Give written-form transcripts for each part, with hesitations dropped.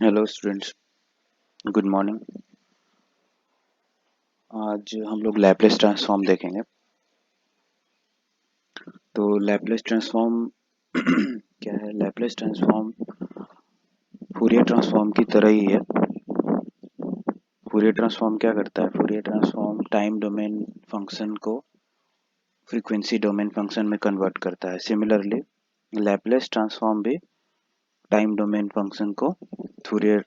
Hello students, good morning. आज हम लोग लैपलेस ट्रांसफॉर्म देखेंगे। तो लैपलेस ट्रांसफॉर्म क्या है? लैपलेस ट्रांसफॉर्म फूरियर ट्रांसफॉर्म की तरह ही है। फूरियर ट्रांसफॉर्म क्या करता है? Fourier transform time domain function को फ्रीक्वेंसी डोमेन फंक्शन में कन्वर्ट करता है। सिमिलरली लैपलेस ट्रांसफॉर्म भी टाइम डोमेन फंक्शन को फूरियर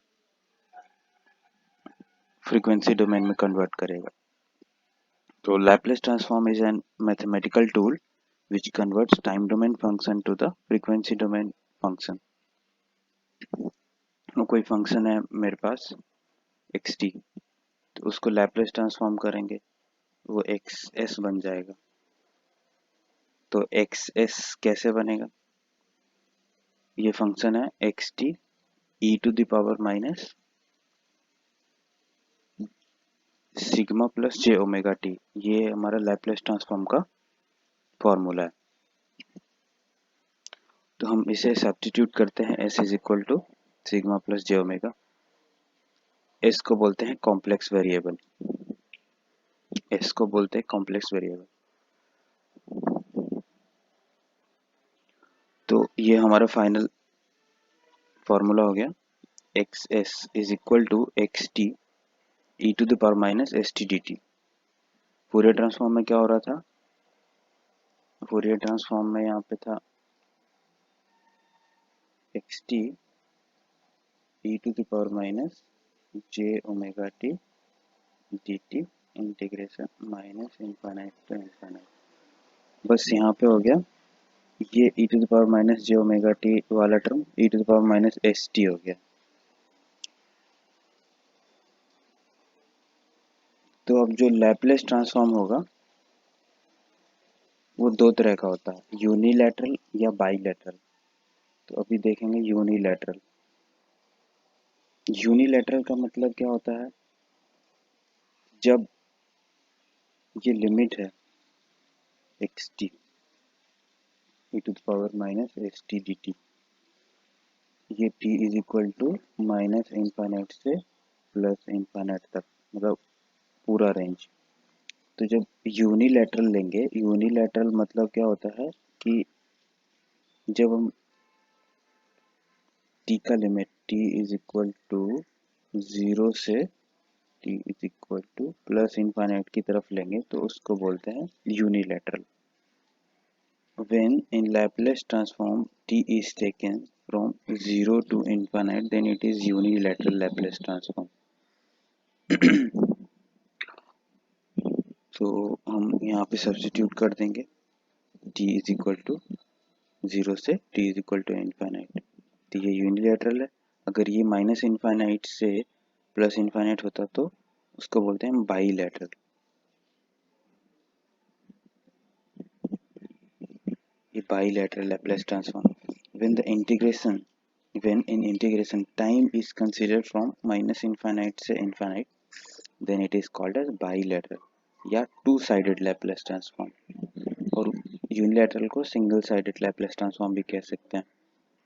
फ्रीक्वेंसी डोमेन में कन्वर्ट करेगा। So Laplace transform is an mathematical tool which converts time domain function to the frequency domain function. तो कोई function है मेरे पास xt, तो उसको लैपलेस ट्रांसफॉर्म करेंगे, वो xs बन जाएगा। तो xs कैसे बनेगा? ये फंक्शन है xt e to the power minus sigma plus j omega T. ये हमारा लैपलेस ट्रांसफॉर्म का फॉर्मूला है। तो हम इसे सब्स्टिट्यूट करते हैं, s is equal to sigma plus j omega. s को बोलते हैं कॉम्प्लेक्स वेरिएबल, s को बोलते हैं कॉम्प्लेक्स वेरिएबल। तो ये हमारा फाइनल फॉर्मूला हो गया, X S is equal to x T E to the power minus S T D T. Fourier transform में क्या हो रहा था? फूरियर ट्रांसफॉर्म में यहाँ पे था x T E to the power minus J omega T D t integration minus infinite to infinite. बस यहाँ पे हो गया ये e to the power minus J omega t वाला term e to the power minus S t हो गया। तो अब जो लैपलेस ट्रांसफॉर्म होगा वो दो तरह का होता है, यूनिलैटरल या बाईलैटरल। तो अभी देखेंगे यूनिलैटरल। यूनिलैटरल का मतलब क्या होता है? जब ये लिमिट है x T E to the power minus S T D t, ये t is equal to minus infinite से प्लस इनफाइनाइट तक, मतलब पूरा रेंज। तो जब यूनिलैटरल लेंगे, यूनिलैटरल मतलब क्या होता है कि जब हम टी का limit t is equal to zero से t is equal to plus infinite की तरफ लेंगे तो उसको बोलते हैं unilateral. When in Laplace transform t is taken from 0 to infinite, then it is unilateral Laplace transform. तो हम यहाँ पे सब्स्टिट्यूट कर देंगे t इज इक्वल टू 0 से t is equal to infinite. तो ये यूनिलैटरल है। अगर ये माइनस इनफाइनाइट से प्लस इनफाइनाइट होता तो उसको बोलते हैं बाईलैटरल। ये bilateral Laplace transform. When in integration time is considered from minus infinite से infinite, then it is called as bilateral या टू साइडेड लैप्लेस ट्रांसफॉर्म। और यूनिलैटरल को सिंगल साइडेड लैप्लेस ट्रांसफॉर्म भी कह सकते हैं।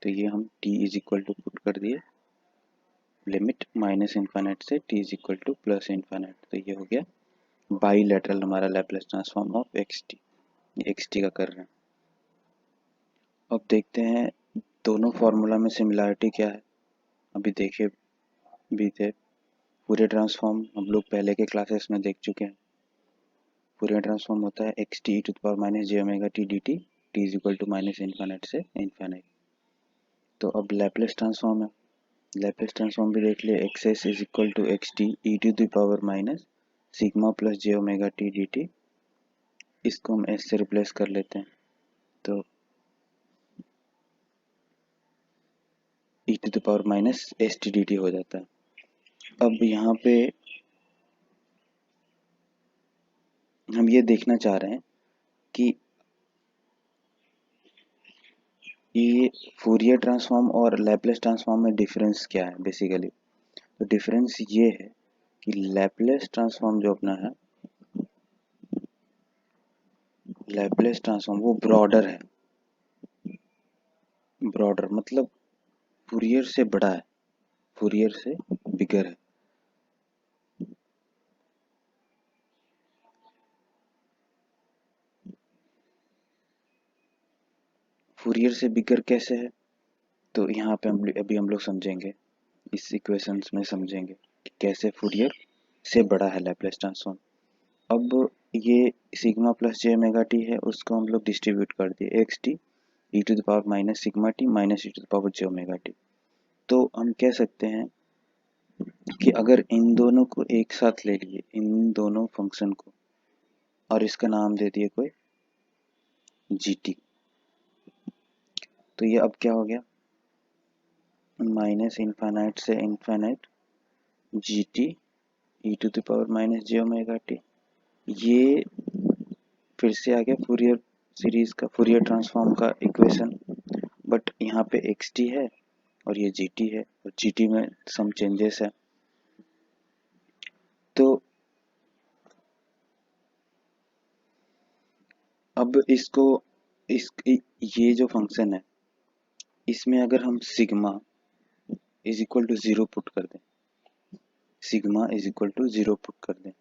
तो ये हम t is equal to put कर दिए, लिमिट माइनस इनफाइनाइट से t is equal to plus infinite. तो ये हो गया बाईलैटरल हमारा Laplace transform of X T का कर रहे हैं। अब देखते हैं दोनों फार्मूला में सिमिलरिटी क्या है। अभी देखे भी थे, फूरियर ट्रांसफॉर्म हम लोग पहले के क्लासेस में देख चुके हैं। फूरियर ट्रांसफॉर्म होता है x t to the power minus J omega T D t, t is equal to minus infinite से इनफाइनाइट। तो अब लैप्लेस ट्रांसफॉर्म है, लैप्लेस ट्रांसफॉर्म भी देख लिए, x S is equal to x T E to the power minus sigma plus J omega T D t. इसको हम s से रिप्लेस कर लेते हैं, तो e to the power minus S T D T हो जाता है। अब यहाँ पे हम ये देखना चाह रहे हैं कि ये फूरियर ट्रांसफॉर्म और लैप्लेस ट्रांसफॉर्म में डिफरेंस क्या है बेसिकली। तो डिफरेंस ये है कि लैप्लेस ट्रांसफॉर्म जो अपना है, लैप्लेस ट्रांसफॉर्म वो ब्रॉडर है। ब्रॉडर मतलब फूरियर से बड़ा है। फूरियर से बिगर है। फूरियर से बिगर कैसे है, तो यहाँ पे अभी हम लोग समझेंगे, इस इक्वेशंस में समझेंगे कि कैसे फूरियर से बड़ा है लैप्लेस ट्रांसफॉर्म। अब ये सिग्मा प्लस जे ओमेगा टी है, उसको हम लोग डिस्ट्रीब्यूट कर दिए X T E to the power minus sigma T minus E to the power J omega T. तो हम कह सकते हैं कि अगर इन दोनों को एक साथ ले लिए, इन दोनों फंक्शन को, और इसका नाम दे दिए कोई जी टी, तो ये अब क्या हो गया, माइनस इनफाइनाइट से infinite G T E to the power minus J omega T. ये फिर से आ गया फूरियर सीरीज का, फूरियर ट्रांसफॉर्म का इक्वेशन, बट यहाँ पे एक्स टी है और ये जी टी है, और जी टी में सम चेंजेस है। तो अब इसको ये जो फंक्शन है, इसमें अगर हम sigma is equal to zero put कर दें, sigma is equal to zero put कर दें,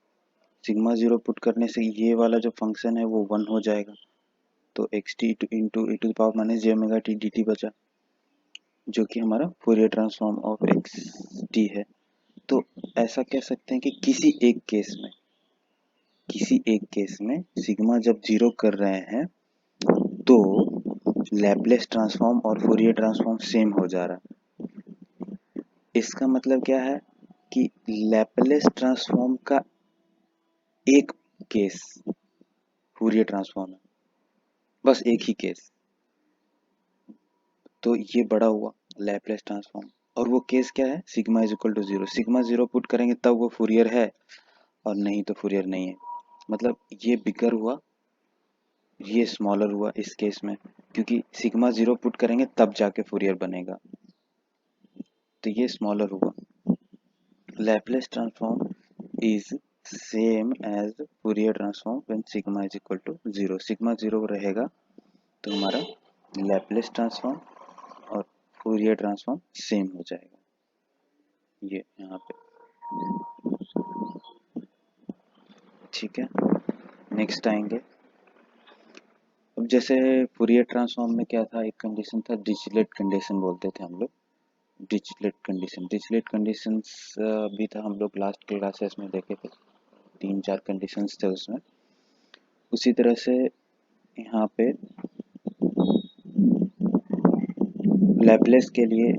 सिग्मा जीरो पुट करने से ये वाला जो फंक्शन है वो वन हो जाएगा। तो X T into E to power minus J omega T D T बचा, जो कि हमारा Fourier transform of X T है। तो ऐसा कह सकते हैं कि किसी एक केस में सिग्मा जब जीरो कर रहे हैं तो लैप्लेस ट्रांसफॉर्म और फूरियर ट्रांसफॉर्म सेम हो जा रहा है। इसका मतलब क्या है कि लैप्लेस ट्रांसफॉर्म का एक केस फूरियर ट्रांसफॉर्म है, बस एक ही केस, तो ये बड़ा हुआ लैप्लेस ट्रांसफॉर्म। और वो केस क्या है, sigma is equal to zero, sigma zero put करेंगे तब वो फूरियर है, और नहीं तो फूरियर नहीं है। मतलब ये बिगर हुआ, ये स्मॉलर हुआ इस केस में, क्योंकि सिग्मा जीरो पुट करेंगे तब जाके फूरियर बनेगा, तो ये स्मॉलर हुआ। Laplace transform is same as Fourier transform when sigma is equal to zero, sigma zero रहेगा तो हमारा लैप्लेस ट्रांसफॉर्म और फूरियर ट्रांसफॉर्म सेम हो जाएगा। ये यहाँ पे ठीक है। नेक्स्ट आएंगे, अब जैसे फूरियर ट्रांसफॉर्म में क्या था, एक कंडीशन था डिरिचलेट कंडीशन बोलते थे हम लोग, डिरिचलेट कंडीशंस भी था, हम लोग लास्ट क्लासेस में देखे थे, 3-4 कंडीशंस थे उसमें। उसी तरह से यहाँ पे लैप्लेस के लिए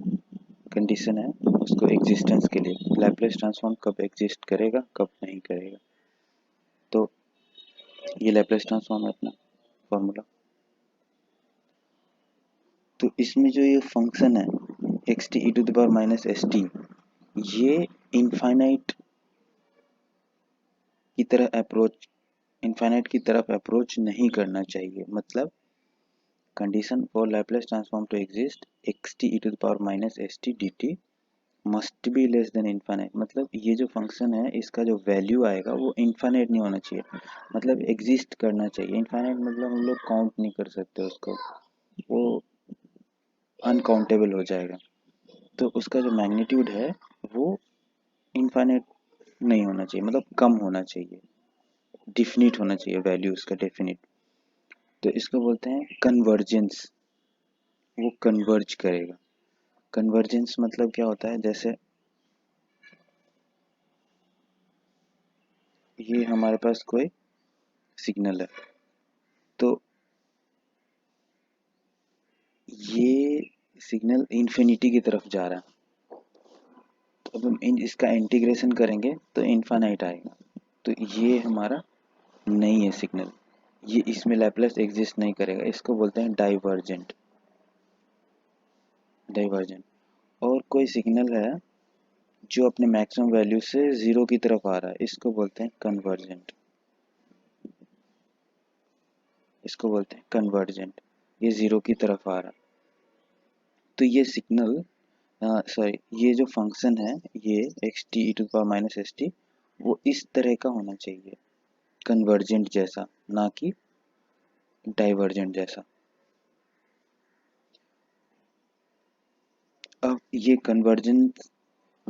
कंडीशन है, उसको एग्जिस्टेंस के लिए, लैप्लेस ट्रांसफॉर्म कब एग्जिस्ट करेगा कब नहीं करेगा। तो ये लैप्लेस ट्रांसफॉर्म है अपना फॉर्मूला। तो इसमें जो ये फंक्शन है x T E to the power minus S T, ये इनफाइनाइट की तरह अप्रोच, इनफाइनाइट की तरफ अप्रोच नहीं करना चाहिए। मतलब condition for Laplace transform to exist X T E to the power minus S T D T must be less than infinite, मतलब ये जो फंक्शन है इसका जो वैल्यू आएगा वो इनफाइनाइट नहीं होना चाहिए, मतलब एग्जिस्ट करना चाहिए। इनफाइनाइट मतलब हम लोग काउंट नहीं कर सकते उसको, वो अनकाउंटेबल हो जाएगा। तो उसका जो मैग्नीट्यूड है वो इनफाइनाइट नहीं होना चाहिए, मतलब कम होना चाहिए, डिफिनिट होना चाहिए वैल्यू उसका डेफिनिट। तो इसको बोलते हैं कन्वर्जेंस, वो कन्वर्ज करेगा। कन्वर्जेंस मतलब क्या होता है, जैसे ये हमारे पास कोई सिग्नल है, तो ये सिग्नल इन्फिनिटी की तरफ जा रहा है, तो अब हम इसका इंटीग्रेशन करेंगे तो इनफाइनाइट आएगा, तो ये हमारा नहीं है सिग्नल, ये इसमें लैप्लेस एग्जिस्ट नहीं करेगा, इसको बोलते हैं डाइवर्जेंट। डाइवर्जेंट। और कोई सिग्नल है जो अपने मैक्सिमम वैल्यू से जीरो की तरफ आ रहा है, इसको बोलते हैं कन्वर्जेंट, इसको बोलते हैं कन्वर्जेंट, ये जीरो की तरफ आ रहा है। तो ये सिग्नल, सॉरी, ये जो फंक्शन है ये X T E to power minus S T, वो इस तरह का होना चाहिए, कन्वर्जेंट जैसा, ना कि डाइवर्जेंट जैसा। अब ये कन्वर्जेंस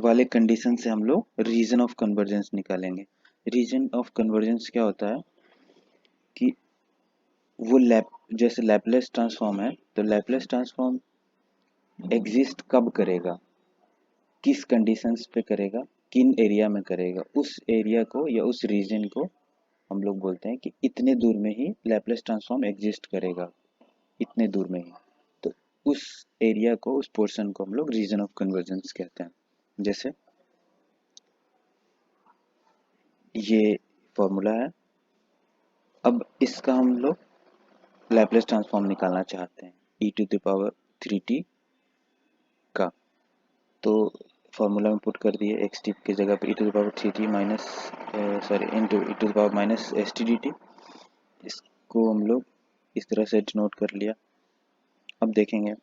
वाले कंडीशन से हम लोग रीजन ऑफ कन्वर्जेंस निकालेंगे। रीजन ऑफ कन्वर्जेंस क्या होता है कि वो जैसे लैपलेस ट्रांसफॉर्म है, तो लैपलेस ट्रांसफॉर्म एग्जिस्ट कब करेगा, किस कंडीशंस पे करेगा, किन एरिया में करेगा, उस एरिया को या उस रीजन को हम लोग बोलते हैं कि इतने दूर में ही लैपलेस ट्रांसफॉर्म एग्जिस्ट करेगा, इतने दूर में ही। तो उस एरिया को, उस पोर्शन को हम लोग रीजन ऑफ कन्वर्जेंस कहते हैं। जैसे ये फॉर्मूला है, अब इसका हम लोग लैपलेस ट्रांसफॉर्म निकालना चाहते हैं e⁻³ का। तो फॉर्मूला में पुट कर दिए, एक्स टी की जगह पे e⁻³ माइनस इंटू e⁻⁻st/dt। इसको हम लोग इस तरह से डिनोट कर लिया। अब देखेंगे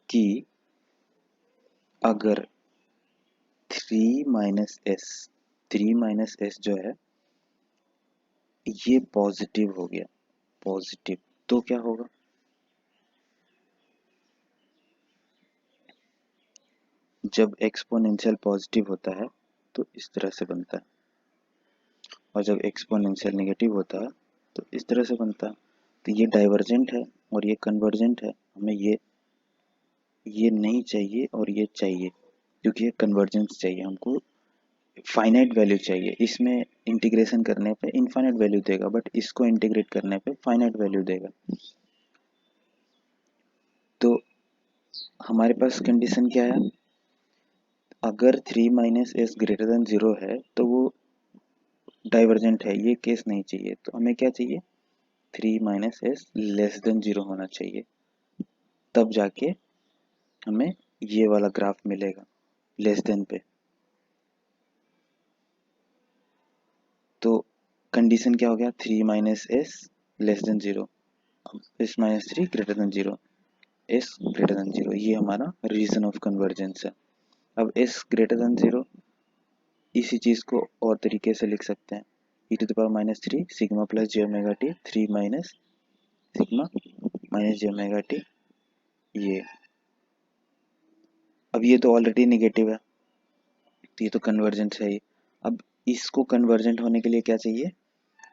कि अगर 3 - s जो है ये पॉजिटिव हो गया, पॉजिटिव, तो क्या होगा, जब एक्सपोनेंशियल पॉजिटिव होता है तो इस तरह से बनता है, और जब एक्सपोनेंशियल नेगेटिव होता है तो इस तरह से बनता है। तो ये डाइवर्जेंट है और ये कन्वर्जेंट है, हमें ये नहीं चाहिए और ये चाहिए, क्योंकि ये कन्वर्जेंस चाहिए हमको, फाइनाइट वैल्यू चाहिए। इसमें इंटीग्रेशन करने पे इनफाइनाइट वैल्यू देगा, बट इसको इंटीग्रेट करने पे फाइनाइट वैल्यू देगा। तो हमारे पास कंडीशन क्या है, अगर 3 - s ग्रेटर देन 0 है तो वो डाइवर्जेंट है, ये केस नहीं चाहिए। तो हमें क्या चाहिए, 3 - s लेस देन 0 होना चाहिए, तब जाके हमें ये वाला ग्राफ मिलेगा लेस देन पे। तो कंडीशन क्या हो गया, 3 - s less than 0, s-3 greater than 0, s greater than 0, ये हमारा रीजन ऑफ कन्वर्जेंस है। अब s ग्रेटर देन 0, इसी चीज को और तरीके से लिख सकते हैं, e⁻³ sigma plus j⍵t, 3 minus sigma minus j⍵t। ये अब ये तो ऑलरेडी नेगेटिव है, तो ये तो कन्वर्जेंट है ही। अब इसको कन्वर्जेंट होने के लिए क्या चाहिए,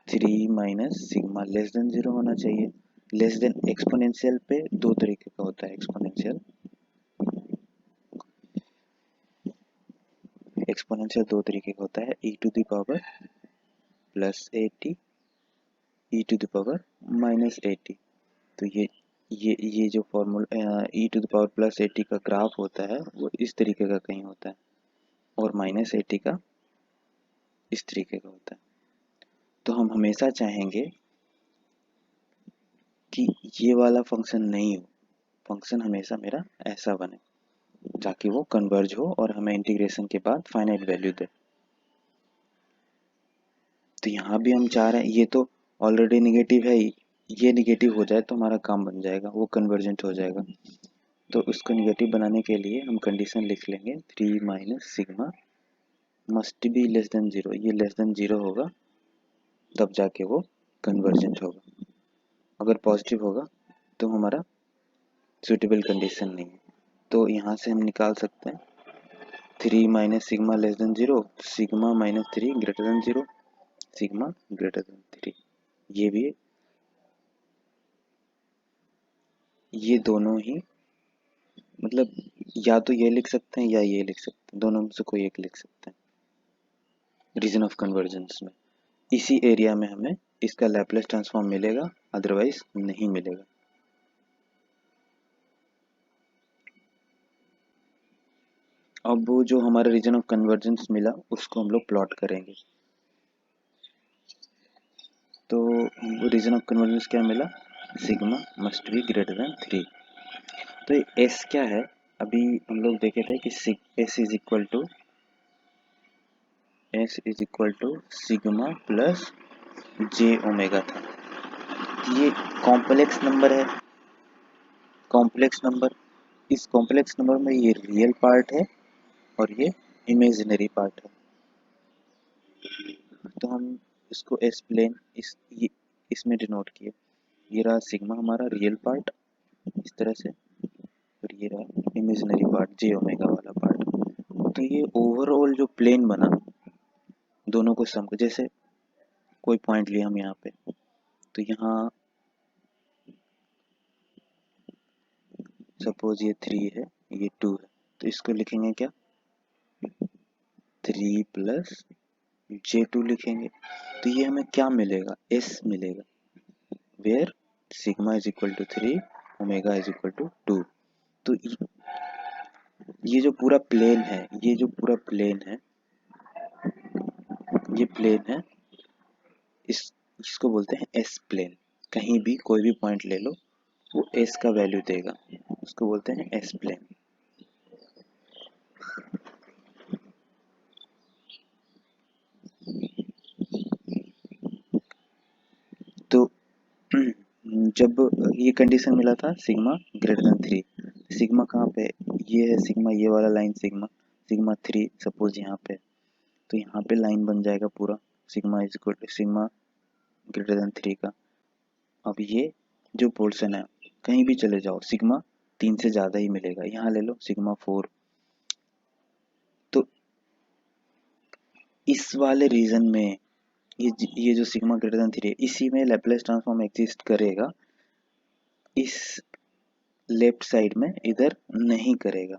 3 माइनस सिग्मा लेस देन 0 होना चाहिए। लेस देन एक्सपोनेंशियल पे दो तरीके का होता है, एक्सपोनेंशियल दो तरीके का होता है, e⁻+80, e⁻−80। तो ये जो फॉर्मूला e⁻+80 का ग्राफ होता है वो इस तरीके का कहीं होता है, और -80 का इस तरीके का होता है। तो हम हमेशा चाहेंगे कि ये वाला फंक्शन नहीं हो, फंक्शन हमेशा मेरा ऐसा बने ताकि वो कन्वर्ज हो और हमें इंटीग्रेशन के बाद फाइनाइट वैल्यू दे। तो यहाँ भी हम चाह रहे हैं, ये तो ऑलरेडी नेगेटिव है ही, ये नेगेटिव हो जाए तो हमारा काम बन जाएगा, वो कन्वर्जेंट हो जाएगा। तो उसको नेगेटिव बनाने के लिए हम कंडीशन लिख लेंगे, 3 minus sigma must be less then 0, ये लेस देन 0 होगा तब जाके वो कन्वर्जेंट होगा। अगर पॉजिटिव होगा तो हमारा सुटेबल कंडीशन नहीं है। तो यहाँ से हम निकाल सकते हैं 3 minus sigma less than 0, sigma -3 greater than 0, sigma greater than 3। ये भी, ये दोनों ही, मतलब या तो ये लिख सकते हैं या ये लिख सकते हैं, दोनों में से कोई एक लिख सकते हैं रीजन ऑफ कन्वर्जेंस में। इसी एरिया में हमें इसका लैपलेस ट्रांसफॉर्म मिलेगा, अदरवाइज नहीं मिलेगा। अब वो जो हमारा रीजन ऑफ कन्वर्जेंस मिला उसको हम लोग प्लॉट करेंगे। तो हमको रीजन ऑफ कन्वर्जेंस क्या मिला, sigma must be greater than 3। तो एस क्या है, अभी हम लोग देखे थे कि S is equal to sigma plus j⍵ था। ये कॉम्प्लेक्स नंबर है, कॉम्प्लेक्स नंबर, इस कॉम्प्लेक्स नंबर में ये रियल पार्ट है और ये इमेजिनरी पार्ट है। तो हम इसको एस प्लेन इसमें डिनोट किए, ये रहा सिग्मा हमारा रियल पार्ट इस तरह से, और ये रहा इमेजिनरी पार्ट जे ओमेगा वाला पार्ट। तो ये ओवरऑल जो प्लेन बना दोनों को सम, जैसे कोई पॉइंट लिया हम यहाँ पे, तो यहाँ सपोज ये 3 है, ये 2 है, तो इसको लिखेंगे क्या, 3 प्लस J2 लिखेंगे। तो ये हमें क्या मिलेगा, S मिलेगा, where sigma is equal to 3, omega is equal to 2। तो ये जो पूरा प्लेन है, ये जो पूरा प्लेन है, ये प्लेन है, इसको बोलते हैं एस प्लेन। कहीं भी कोई भी पॉइंट ले लो, वो एस का वैल्यू देगा, उसको बोलते हैं एस प्लेन। तो जब ये कंडीशन मिला था सिग्मा ग्रेटर देन 3, सिग्मा कहाँ पे, ये है सिग्मा, ये वाला लाइन सिग्मा, सिग्मा 3 सपोज यहाँ पे, तो यहाँ पे लाइन बन जाएगा पूरा sigma is equal to sigma greater than 3 का। अब ये जो पोर्शन है, कहीं भी चले जाओ सिग्मा 3 से ज़्यादा ही मिलेगा, यहाँ ले लो सिग्मा 4। तो इस वाले रीजन में ये जो सिग्मा ग्रेटर देन 3 है, इसी में लैप्लेस ट्रांसफॉर्म एग्जिस्ट करेगा, इस लेफ्ट साइड में इधर नहीं करेगा,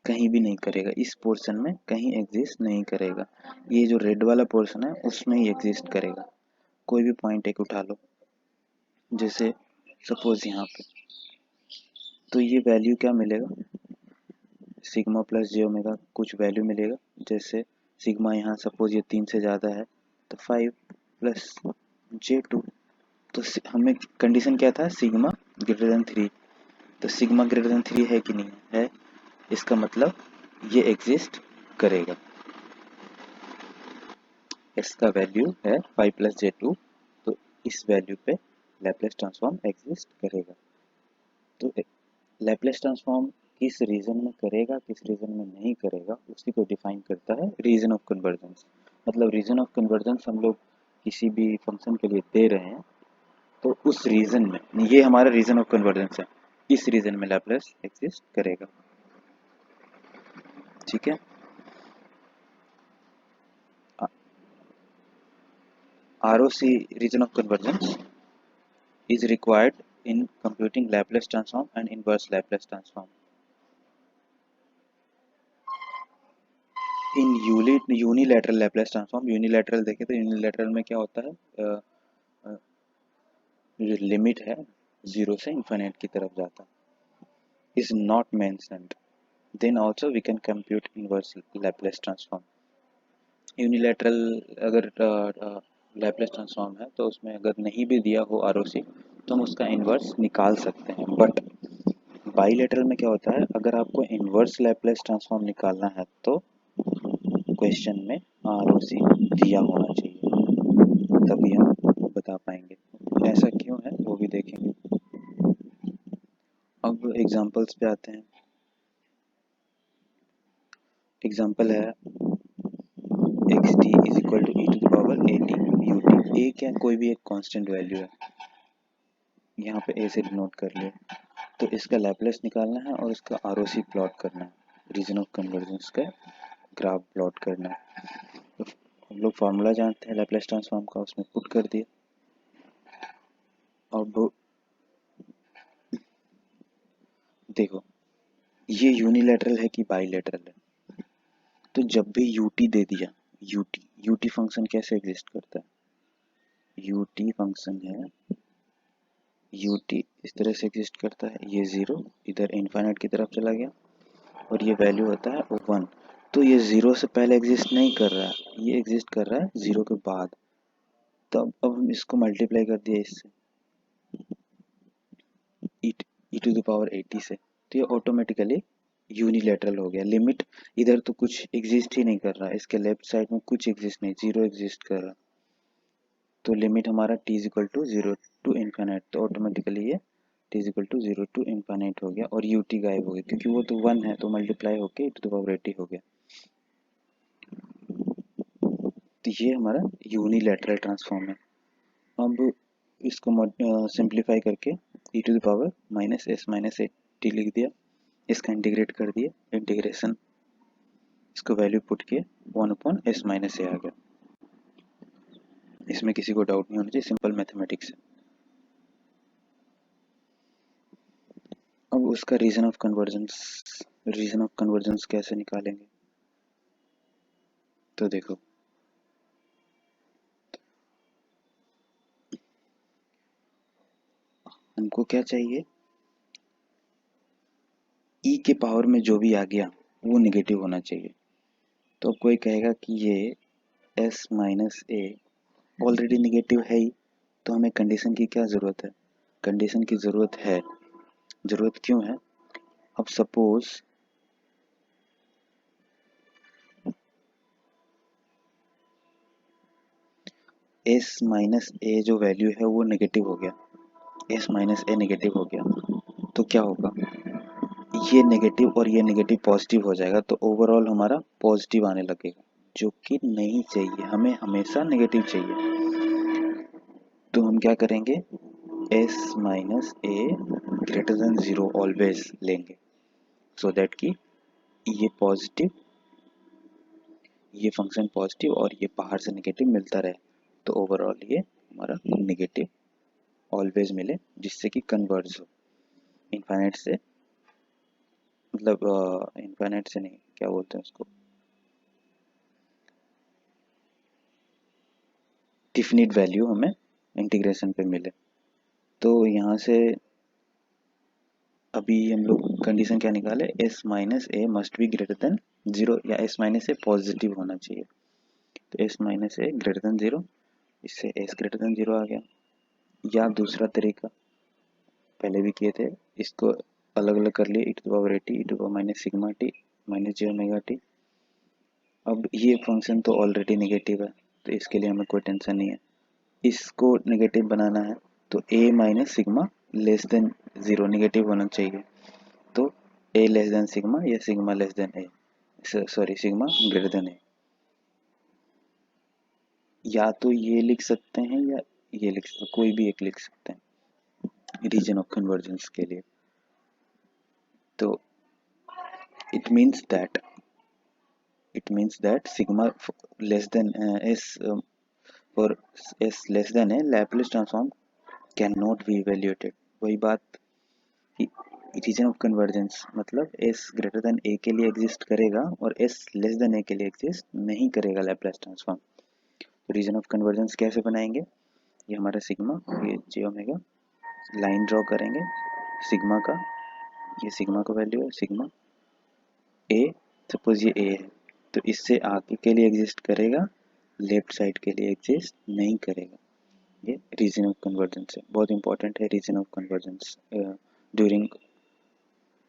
कहीं भी नहीं करेगा, इस पोर्शन में कहीं एग्जिस्ट नहीं करेगा। ये जो रेड वाला पोर्शन है उसमें ही एग्जिस्ट करेगा। कोई भी पॉइंट एक उठा लो, जैसे सपोज यहाँ पे, तो ये वैल्यू क्या मिलेगा, सिग्मा प्लस जे ओमेगा कुछ वैल्यू मिलेगा। जैसे सिग्मा यहाँ सपोज ये 3 से ज़्यादा है, तो 5 प्लस J2। तो हमें कंडीशन क्या था, सिग्मा ग्रेटर देन 3, तो सिग्मा ग्रेटर देन 3 है कि नहीं है, इसका मतलब ये एग्जिस्ट करेगा, इसका वैल्यू है 5 प्लस J2, तो इस वैल्यू पे लैप्लेस ट्रांसफॉर्म एग्जिस्ट करेगा। तो लैप्लेस ट्रांसफॉर्म किस रीजन में करेगा, किस रीजन में नहीं करेगा, उसी को डिफाइन करता है रीजन ऑफ कन्वर्जेंस। मतलब रीजन ऑफ कन्वर्जेंस हम लोग किसी भी फंक्शन के लिए दे रहे हैं, तो उस रीजन में, ये हमारा रीजन ऑफ कन्वर्जेंस है, इस रीजन में लैप्लेस एग्जिस्ट करेगा। ठीक है, ROC region of convergence is required in computing Laplace transform and inverse Laplace transform. In unilateral Laplace transform, unilateral देखें तो unilateral में क्या होता है, जो लिमिट है 0 से infinite की तरफ जाता है, is not mentioned. Then also we can compute inverse Laplace transform. Unilateral अगर लैप्लेस ट्रांसफॉर्म है, तो उसमें अगर नहीं भी दिया हो ROC, तो हम उसका इन्वर्स निकाल सकते हैं। बट बाईलेटरल में क्या होता है, अगर आपको इन्वर्स लैप्लेस ट्रांसफॉर्म निकालना है तो क्वेश्चन में ROC दिया होना चाहिए, तभी हम बता पाएंगे। ऐसा क्यों है वो भी देखेंगे। अब एग्जांपल्स पे आते हैं। एग्जांपल है xt is equal to e⁻at ut। A क्या, कोई भी एक कांस्टेंट वैल्यू है, यहाँ पे ए से डिनोट कर लिया, तो इसका लैप्लेस निकालना है और इसका ROC प्लॉट करना है, रीजन ऑफ कन्वर्जेंस का ग्राफ प्लॉट करना है। तो हम लोग फार्मूला जानते हैं लैप्लेस ट्रांसफॉर्म का, उसमें पुट कर दिया। अब देखो ये यूनिलैटरल है कि बाईलैटरल है, तो जब भी यूटी दे दिया, यूटी फंक्शन कैसे एग्जिस्ट करता है, यूटी फंक्शन है, यूटी इस तरह से एग्जिस्ट करता है, ये 0 इधर इनफाइनाइट की तरफ चला गया और ये वैल्यू होता है 1। तो ये 0 से पहले एग्जिस्ट नहीं कर रहा है, ये एग्जिस्ट कर रहा है 0 के बाद। तो अब हम इसको मल्टीप्लाई कर दिया इससे, e⁻80 से, तो ये ऑटोमेटिकली यूनिलैटरल हो गया। लिमिट इधर तो कुछ एग्जिस्ट ही नहीं कर रहा, इसके लेफ्ट साइड में कुछ एग्जिस्ट नहीं, 0 एग्जिस्ट कर रहा, तो लिमिट हमारा t is equal to 0 to infinite, तो ऑटोमेटिकली ये t is equal to 0 to infinite हो गया और ut गायब हो गया, क्योंकि वो तो 1 है, तो मल्टीप्लाई होके e⁻80 हो गया। तो ये हमारा यूनिलैटरल ट्रांसफॉर्म है। अब इसको सिंप्लीफाई करके e⁻−s−80 लिख दिया, इसका इंटीग्रेट कर दिए, इंटीग्रेशन इसको वैल्यू पुट किए 1/s माइनस ए आ गया। इसमें किसी को डाउट नहीं होना चाहिए, सिंपल मैथमेटिक्स है। अब उसका रीजन ऑफ कन्वर्जेंस कैसे निकालेंगे? तो देखो, हमको क्या चाहिए, e के पावर में जो भी आ गया वो नेगेटिव होना चाहिए। तो अब कोई कहेगा कि ये s माइनस ए ऑलरेडी नेगेटिव है ही, तो हमें कंडीशन की क्या ज़रूरत है? कंडीशन की ज़रूरत है। ज़रूरत क्यों है? अब सपोज s माइनस ए जो वैल्यू है वो नेगेटिव हो गया, s माइनस ए नेगेटिव हो गया, तो क्या होगा, ये नेगेटिव और ये नेगेटिव पॉजिटिव हो जाएगा, तो ओवरऑल हमारा पॉजिटिव आने लगेगा, जो कि नहीं चाहिए, हमें हमेशा नेगेटिव चाहिए। तो हम क्या करेंगे, s माइनस ए ग्रेटर देन ज़ीरो ऑलवेज लेंगे, सो दैट कि ये पॉजिटिव, ये फंक्शन पॉजिटिव और ये बाहर से नेगेटिव मिलता रहे, तो ओवरऑल ये हमारा नेगेटिव ऑलवेज मिले, जिससे कि कन्वर्ज हो इनफाइनाइट से, मतलब इनफाइनाइट से नहीं, क्या बोलते हैं उसको, डिफिनिट वैल्यू हमें इंटीग्रेशन पे मिले। तो यहाँ से अभी हम लोग कंडीशन क्या निकाले, s minus A must be greater than zero, या s माइनस ए पॉजिटिव होना चाहिए। तो s माइनस ए ग्रेटर देन जीरो, इससे s ग्रेटर देन जीरो आ गया। या दूसरा तरीका पहले भी किए थे, इसको अलग अलग कर लिए, e to the power T e to the power minus sigma T minus J omega T. अब ये फंक्शन तो ऑलरेडी नेगेटिव है, तो इसके लिए हमें कोई टेंशन नहीं है। इसको नेगेटिव बनाना है तो a minus sigma less than zero negative होना चाहिए। तो a लेस देन सिग्मा या सिग्मा लेस देन ए, सॉरी सिग्मा ग्रेटर देन ए। या तो ये लिख सकते हैं या ये लिख सकते हैं, कोई भी एक लिख सकते हैं रीजन ऑफ कन्वर्जेंस के लिए। तो it means that sigma less than s for s less than a Laplace transform cannot be evaluated। वही बात कि रीजन ऑफ कन्वर्जेंस मतलब s ग्रेटर देन a के लिए एग्जिस्ट करेगा और s लेस देन a के लिए एग्जिस्ट नहीं करेगा लैप्लास ट्रांसफॉर्म। तो रीजन ऑफ कन्वर्जेंस कैसे बनाएंगे, ये हमारा सिग्मा, ये जे ओमेगा, लाइन ड्रॉ करेंगे सिग्मा का, ये सिग्मा का वैल्यू है, सिग्मा a, सपोज ये a है, तो इससे आगे के लिए एग्जिस्ट करेगा, लेफ्ट साइड के लिए एग्जिस्ट नहीं करेगा। ये रीजन ऑफ कन्वर्जेंस है, बहुत इंपॉर्टेंट है region of convergence during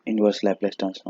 inverse Laplace transform.